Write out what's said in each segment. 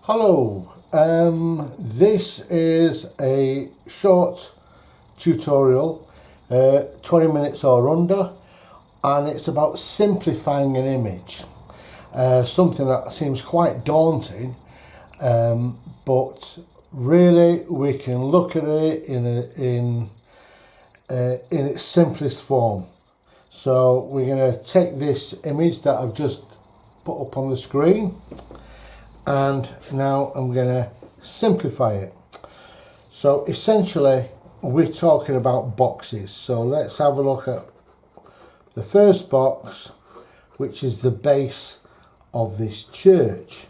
Hello, this is a short tutorial, 20 minutes or under, and it's about simplifying an image. Something that seems quite daunting, but really we can look at it in its simplest form. So we're going to take this image that I've just put up on the screen, and now I'm going to simplify it. So essentially we're talking about boxes. So let's have a look at the first box, which is the base of this church.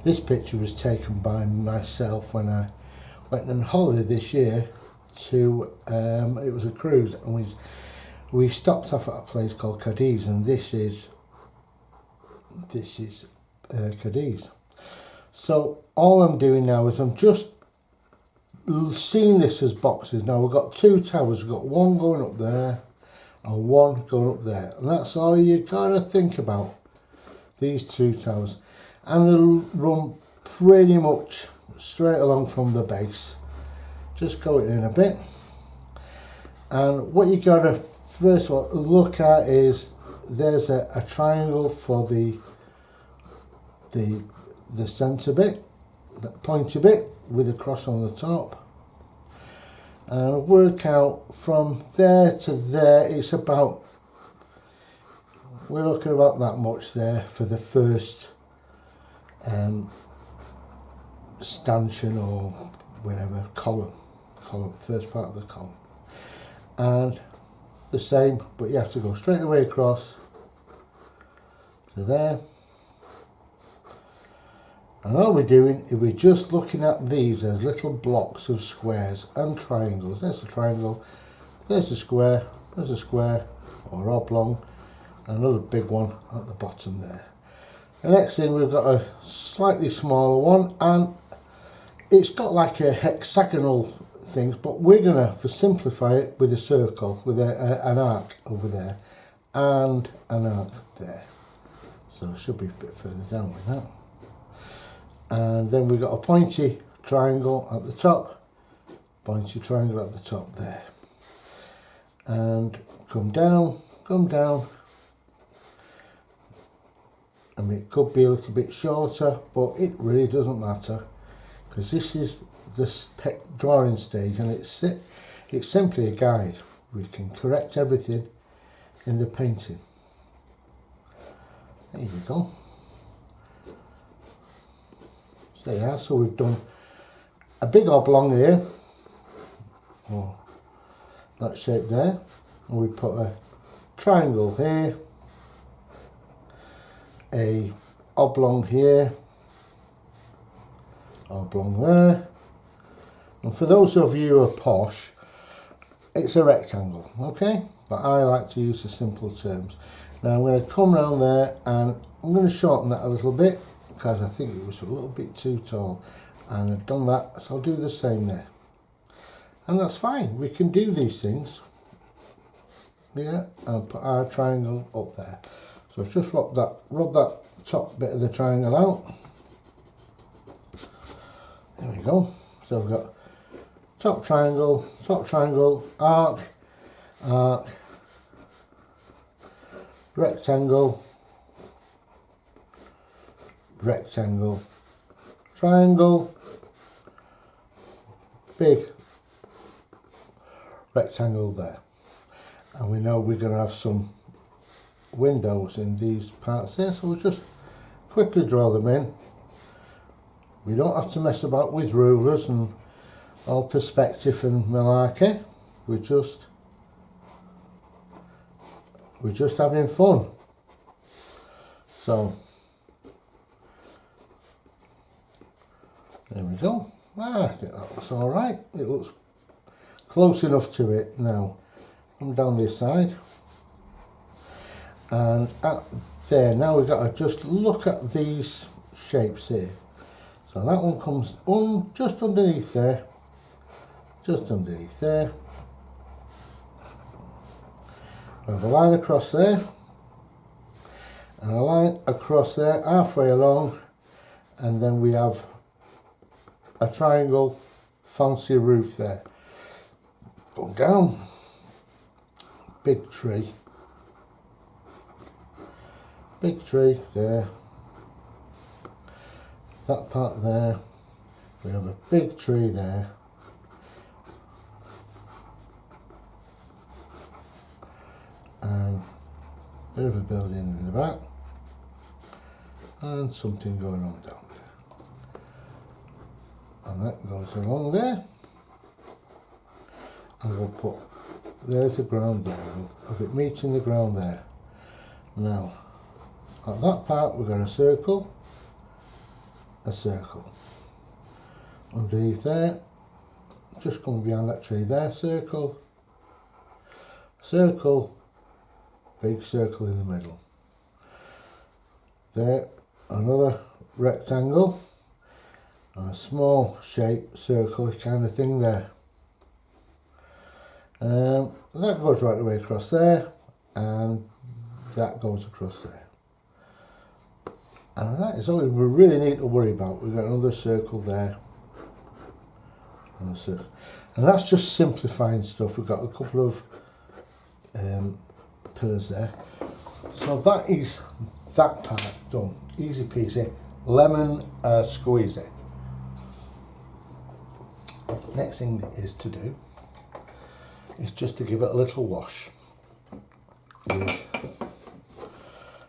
This picture was taken by myself when I went on holiday this year to, it was a cruise, and we stopped off at a place called Cadiz, and this is Cadiz. So all I'm doing now is I'm just seeing this as boxes. Now we've got two towers, we've got one going up there and one going up there, and that's all you gotta think about, these two towers, and they'll run pretty much straight along from the base. Just go in a bit, and what you gotta first of all look at is there's a triangle for the centre bit, that pointy bit with a cross on the top, and work out from there to there. It's about, we're looking about that much there for the first stanchion or whatever, column, first part of the column, and the same, but you have to go straight away across to there. And all we're doing is we're just looking at these as little blocks of squares and triangles. There's a triangle, there's a square or oblong, and another big one at the bottom there. The next thing, we've got a slightly smaller one, and it's got like a hexagonal things, but we're gonna, for simplify it, with a circle with an arc over there and an arc there. So it should be a bit further down with that. And then we've got a pointy triangle at the top, pointy triangle at the top there, and come down. I mean, it could be a little bit shorter, but it really doesn't matter, because this is the drawing stage, and it's simply a guide. We can correct everything in the painting. There you go. So there you are. So we've done a big oblong here, or that shape there, and we put a triangle here, a oblong here, oblong there, and for those of you who are posh, it's a rectangle, okay? But I like to use the simple terms. Now I'm going to come around there, and I'm going to shorten that a little bit, because I think it was a little bit too tall, and I've done that, so I'll do the same there. And that's fine, we can do these things, yeah, and put our triangle up there. So just rub that top bit of the triangle out. There we go. So we've got top triangle, arc, rectangle, triangle, big rectangle there. And we know we're going to have some windows in these parts there, so we'll just quickly draw them in. We don't have to mess about with rulers and all perspective and malarkey. We're just having fun. So there we go. I think that looks all right. It looks close enough to it. Now come down this side, and at there, now we've got to just look at these shapes here. So that one comes just underneath there, We have a line across there, and a line across there halfway along, and then we have a triangle fancy roof there. Go down, big tree there, that part there, we have a big tree there, and a bit of a building in the back, and something going on down there, and that goes along there, and we'll put, there's the ground there, we'll have it meeting the ground there. Now at that part we're going to circle, a circle underneath there, just come behind that tree there, circle, circle, big circle in the middle there, another rectangle and a small shape circle kind of thing there. That goes right the way across there, and that goes across there. And that is all we really need to worry about. We've got another circle there, another circle. And that's just simplifying stuff. We've got a couple of pillars there. So that is that part done. Easy peasy, lemon squeezy. Next thing is to do is just to give it a little wash with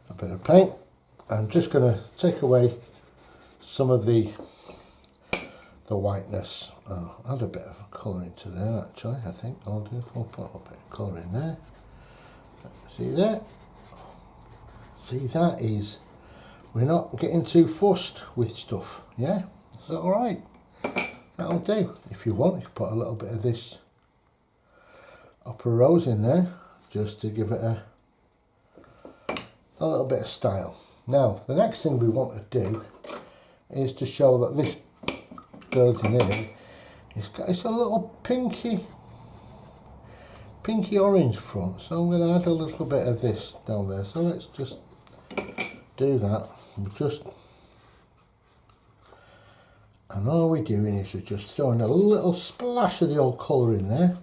a bit of paint. I'm just going to take away some of the whiteness. Oh, add a bit of colour into there actually, I think I'll do. I'll put a bit of colour in there. See there? See, that is, we're not getting too fussed with stuff, yeah? Is that alright? That'll do. If you want, you can put a little bit of this upper rose in there, just to give it a little bit of style. Now, the next thing we want to do is to show that this building here, it's a little pinky orange front. So I'm going to add a little bit of this down there. So let's just do that. And all we're doing is we're just throwing a little splash of the old colour in there.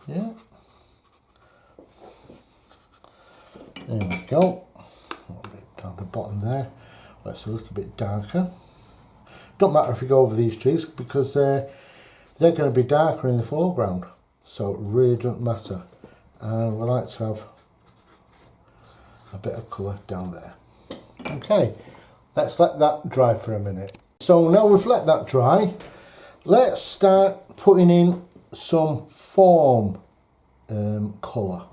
Yeah. There we go. A little bit down the bottom there. That's a little bit darker. Don't matter if you go over these trees because they're going to be darker in the foreground. So it really doesn't matter. And we like to have a bit of colour down there. Okay, let's let that dry for a minute. So now we've let that dry, let's start putting in some form colour.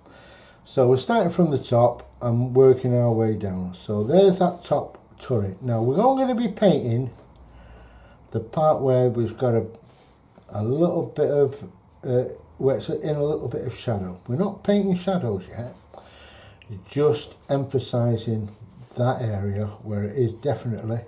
So we're starting from the top and working our way down. So there's that top turret. Now we're all going to be painting the part where we've got a little bit of, where it's in a little bit of shadow. We're not painting shadows yet, just emphasising that area where it is definitely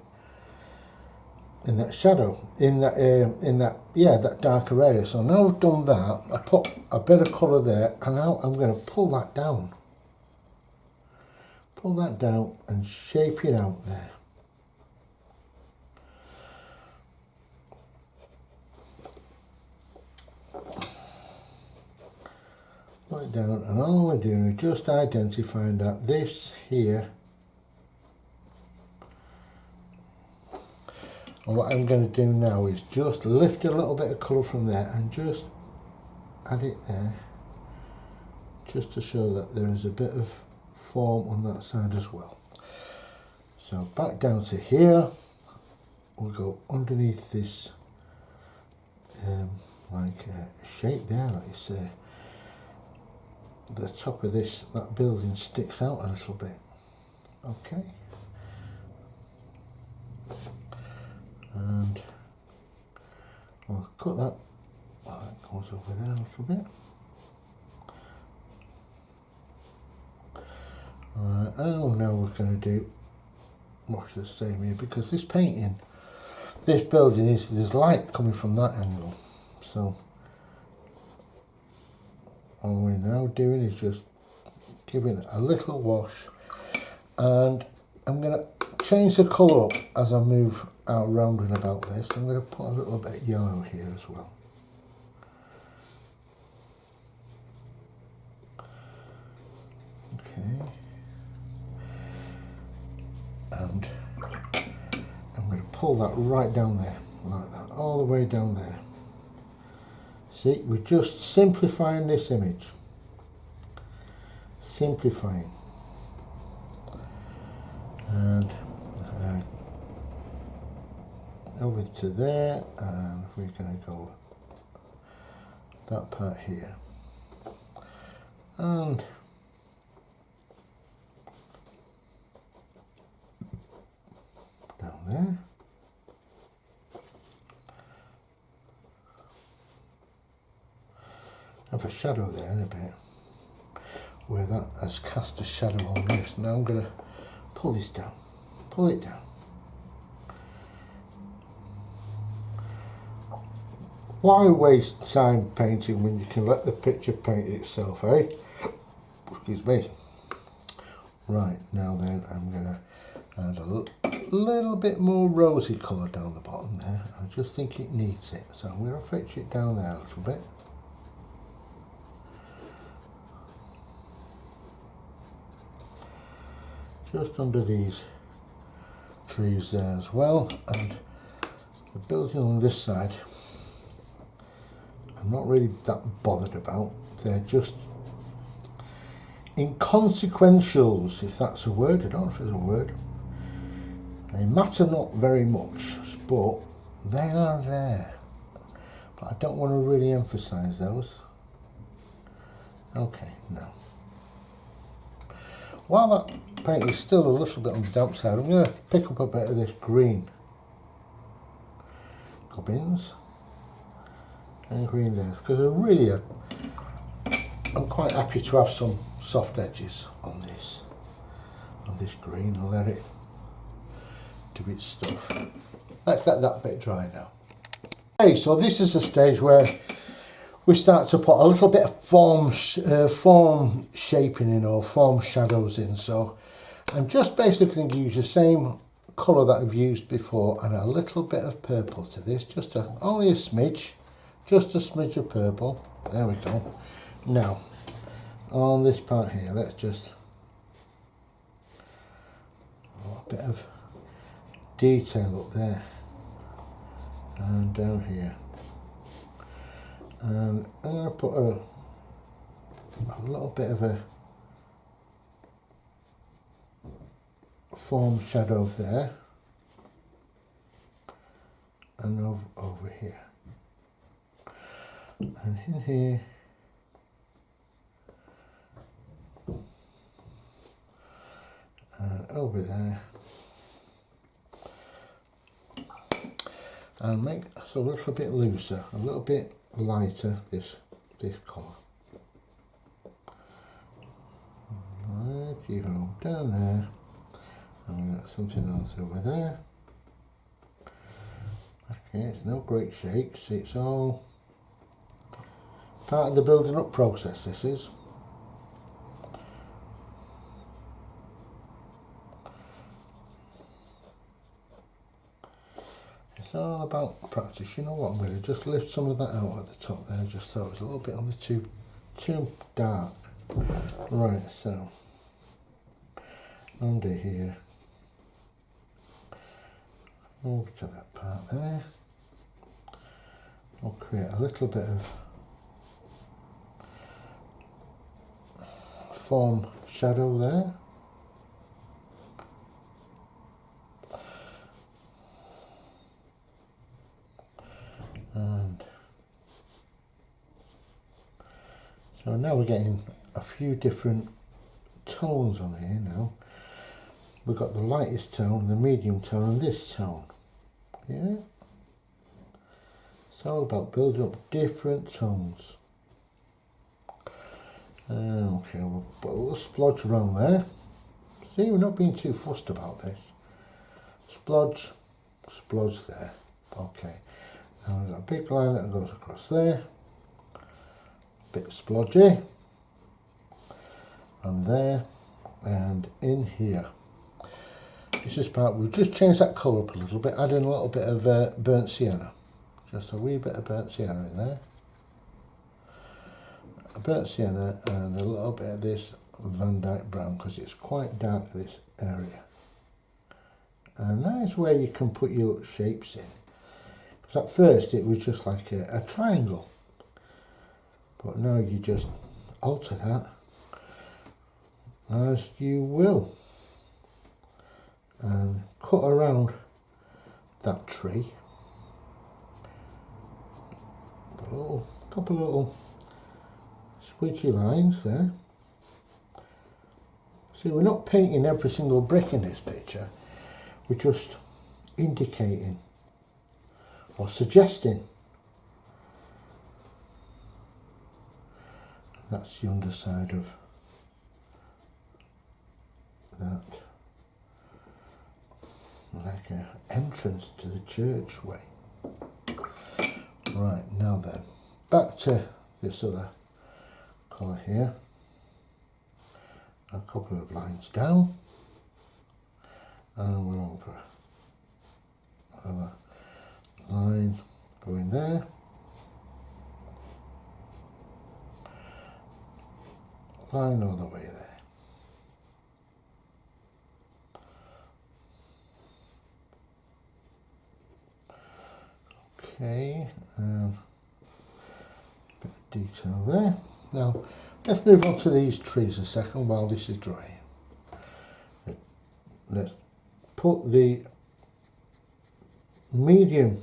in that shadow, in that darker area. So now I've done that, I put a bit of colour there, and now I'm going to pull that down and shape it out there. Put it down, and all we're doing is just identifying that this here. And what I'm going to do now is just lift a little bit of colour from there and just add it there, just to show that there is a bit of form on that side as well. So back down to here, we'll go underneath this shape there, like you say. The top of that building sticks out a little bit. Okay. And I'll cut that. Well, that goes over there a little bit. And now we're going to do much the same here, because this painting, this building there's light coming from that angle. So all we're now doing is just give it a little wash, and I'm going to change the colour up as I move out around and about this. I'm going to put a little bit of yellow here as well. Okay. And I'm going to pull that right down there, like that, all the way down there. See, we're just simplifying this image. Simplifying. And over to there, and we're going to go that part here. And down there. Have a shadow there in a bit, where that has cast a shadow on this. Now I'm going to pull this down, pull it down. Why waste time painting when you can let the picture paint itself, eh? Excuse me. Right, now then I'm going to add a little bit more rosy colour down the bottom there. I just think it needs it, so I'm going to fetch it down there a little bit. Just under these trees there as well, and the building on this side I'm not really that bothered about. They're just inconsequentials, if that's a word. I don't know if it's a word. They matter not very much, but they are there. But I don't want to really emphasise those. Okay, now. While that paint is still a little bit on the damp side, I'm going to pick up a bit of this green gubbins and green there, because I'm quite happy to have some soft edges on this green and let it do its stuff. Let's let that bit dry now. Okay, so this is a stage where we start to put a little bit of form shaping in, or form shadows in. So I'm just basically going to use the same colour that I've used before and a little bit of purple to this, only a smidge, just a smidge of purple. There we go. Now on this part here, let's just a bit of detail up there and down here. And I'm going to put a little bit of a form shadow there and over here and in here, and over there, and make it a little bit looser, a little bit lighter, this colour. Right, you go down there, and we've got something else over there. Okay, it's no great shakes, it's all part of the building up process, this is. It's all about practice. You know what, I'm going to just lift some of that out at the top there, just so it's a little bit on the too dark. Right, so under here, over to that part there, I'll create a little bit of form shadow there. And so now we're getting a few different tones on here now. We've got the lightest tone, the medium tone, and this tone. Yeah? It's all about building up different tones. Okay, we'll put a little splodge around there. See, we're not being too fussed about this. Splodge there. Okay. Now we've got a big line that goes across there, a bit splodgy, and there and in here. This is part, we've just changed that colour up a little bit, adding a little bit of burnt sienna. Just a wee bit of burnt sienna in there. A burnt sienna and a little bit of this Van Dyke brown because it's quite dark, this area. And that is where you can put your little shapes in. Because at first it was just like a triangle. But now you just alter that as you will. And cut around that tree. A couple of little squidgy lines there. See, we're not painting every single brick in this picture. We're just indicating or suggesting. That's the underside of that, like an entrance to the church way. Right, now then, back to this other colour here. A couple of lines down, and we're over another line going there. Line all the way there. Okay, and a bit of detail there. Now, let's move on to these trees a second while this is drying. Let's put the medium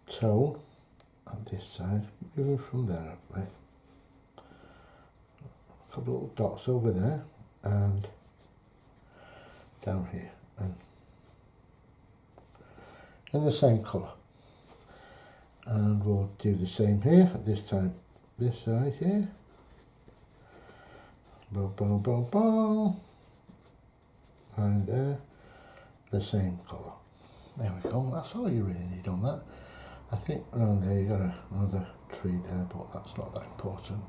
tone on this side, moving from there a bit. A couple of little dots over there and down here, and in the same colour. And we'll do the same here, this time this side here. Boom, boom, boom, boom. And there, the same colour. There we go, that's all you really need on that. I think around there you got another tree there, but that's not that important.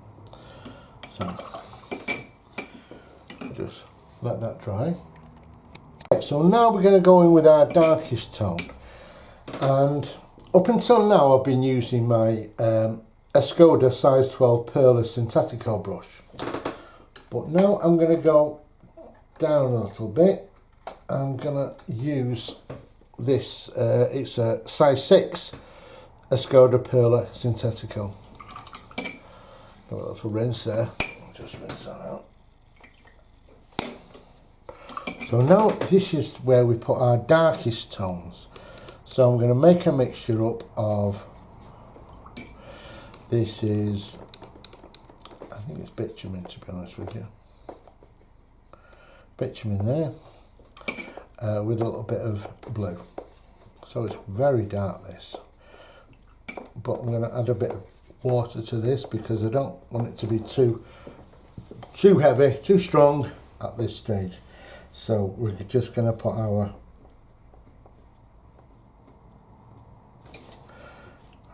So, just let that dry. Right, so now we're going to go in with our darkest tone. And up until now I've been using my Escoda size 12 Perla Syntetico brush. But now I'm going to go down a little bit. I'm going to use this, it's a size 6 Escoda Perla Syntetico. A little rinse there, just rinse that out. So now this is where we put our darkest tones. So I'm going to make a mixture up of, this is, I think it's bitumen to be honest with you. Bitumen there, with a little bit of blue. So it's very dark this. But I'm going to add a bit of water to this because I don't want it to be too heavy, too strong at this stage. So we're just going to put our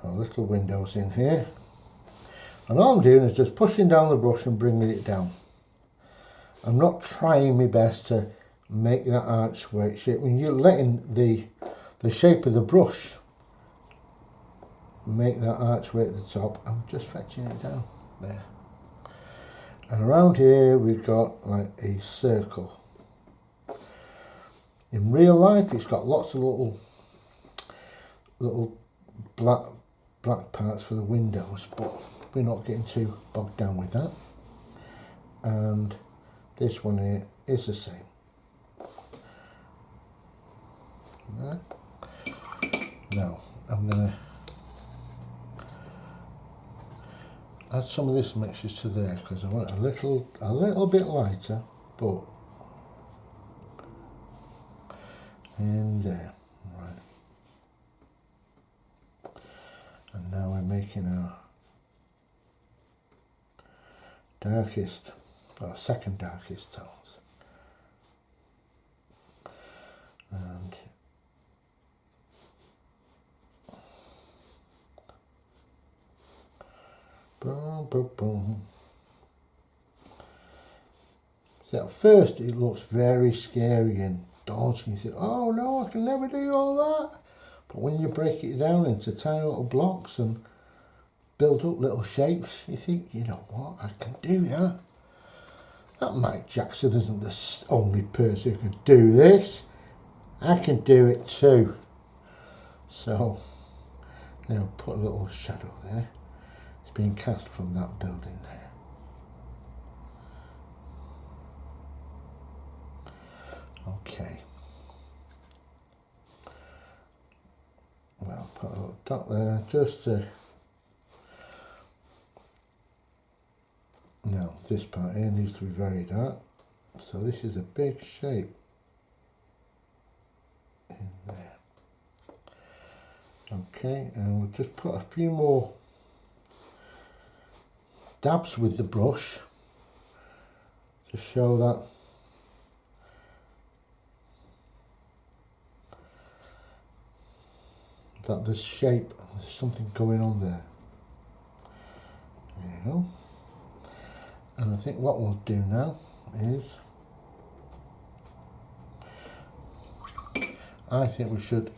little windows in here, and all I'm doing is just pushing down the brush and bringing it down. I'm not trying my best to make that archway shape. When you're letting the shape of the brush make that archway at the top, I'm just fetching it down there. And around here we've got like a circle. In real life it's got lots of little black parts for the windows, but we're not getting too bogged down with that. And this one here is the same. Right. Now I'm going to add some of this mixture to there because I want a little bit lighter, but in there. Right. And now we're making our darkest, or second darkest tones. And boom, boom, boom. See, at first it looks very scary and daunting. You think, oh no, I can never do all that. But when you break it down into tiny little blocks and build up little shapes, you think, you know what, I can do that. That Mike Jackson isn't the only person who can do this. I can do it too. So, they'll put a little shadow there. It's being cast from that building there. Okay. Well, put a little dot there just to... Now, this part here needs to be very dark. So this is a big shape in there. Okay, and we'll just put a few more dabs with the brush to show that there's shape, there's something going on there. There you go. And I think what we'll do now is, I think we should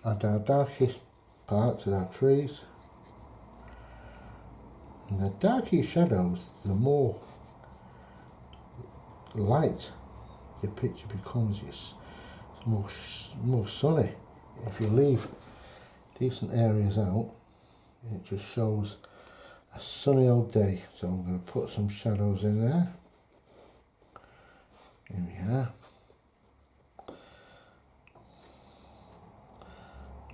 add our darkest part to our trees. And the darker shadows, the more light your picture becomes. It's more sunny. If you leave decent areas out, it just shows a sunny old day. So I'm going to put some shadows in there. Here we are.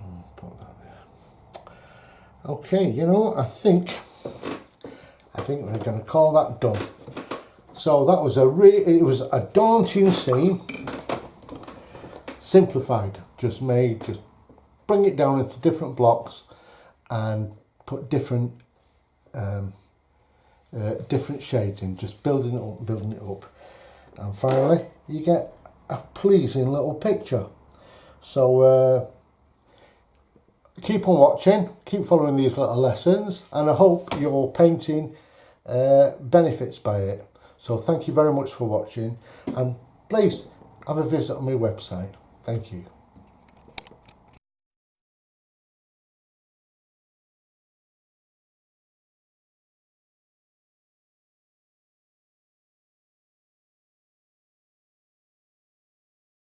I'll put that there. Okay, you know, I think we're going to call that done. So that was it was a daunting scene, simplified, just bring it down into different blocks and put different shades in, just building it up, and finally you get a pleasing little picture. So keep on watching, keep following these little lessons, and I hope your painting benefits by it. So thank you very much for watching, and please have a visit on my website. Thank you.